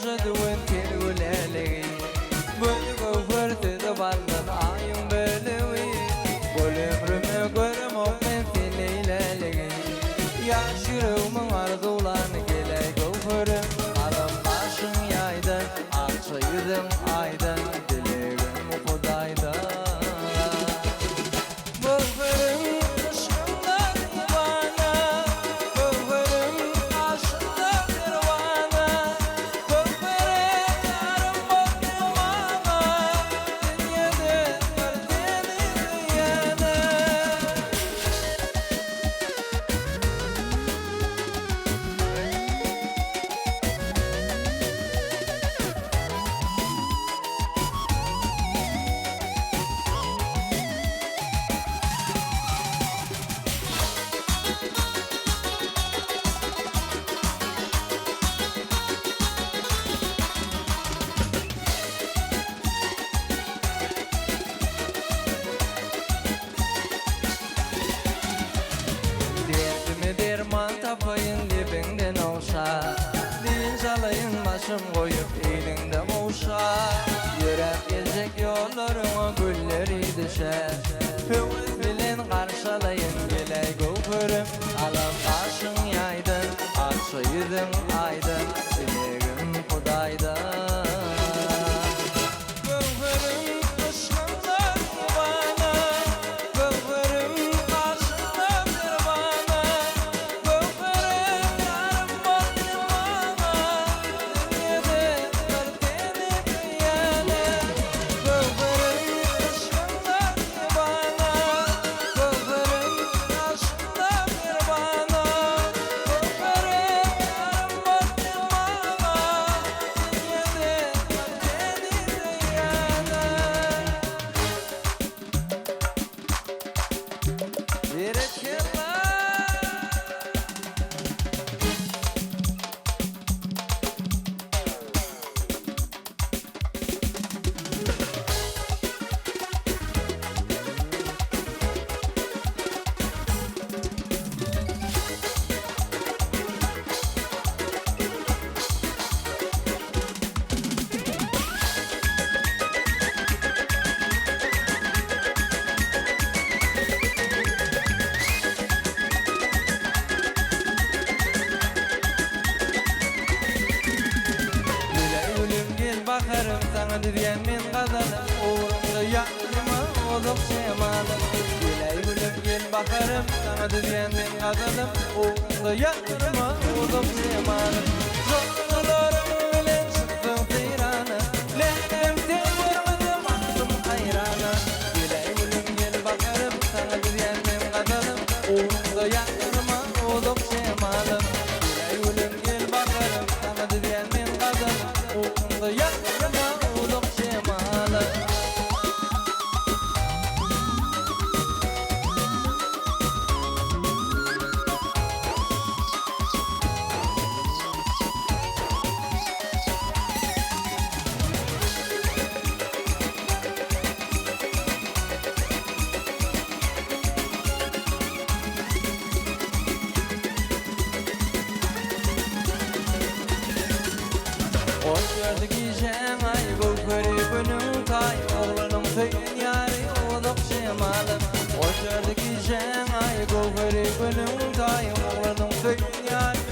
yaşadı ventil güleli Bölü göfürtü de baldan ayın bölüvi Golümrümü görüm o mentil eyleli Yaşırımın arzularını gele göfürüm Alım başın yaydan Akça yüzüm aydan Dileğim Kudaydan Göfürüm aşkından divana Göfürüm aşkından dirvana Göfürüm yarım bakmana Dünyada verdiğini yana Derdime derman tapayın dibinden olsa Din salayın başım koyup elinde olsa Yürek gezecek yollarıma gülleri düşer Hüvüz bilen karşılayın gele göfürüm Alam başın yaydın, aksa yüzüm aydın Dileğim Kudaydan Göfürüm aşkından bana Göfürüm aşkından bir bana Göfürüm yarım bakmana Dünyada verdiğini bir yana Göfürüm aşkından bana Göfürüm aşkından bir bana Göfürüm yarım bakmana Dünyada verdiğini bir yana Yerekler bakarım sana diyen min kazanım Uğrumda yaklıma olup semalım Diley gülüm gel bakarım sana diyen min kazanım Uğrumda yaklıma olup semalım Zorlularım bilen çıktım teyrana Lehnem te vurmadım aklım hayrana Diley gülüm gel bakarım sana diyen min kazanım Uğrumda yaklıma olup semalım Diley gülüm gel bakarım sana diyen min kazanım Uğrumda yaklıma olup semalım Hoş gördük işen ay göfürü bönüm tay Oğlanım tüyün yarı olup semalım Hoş gördük işen ay göfürü bönüm tay Oğlanım tüyün yarı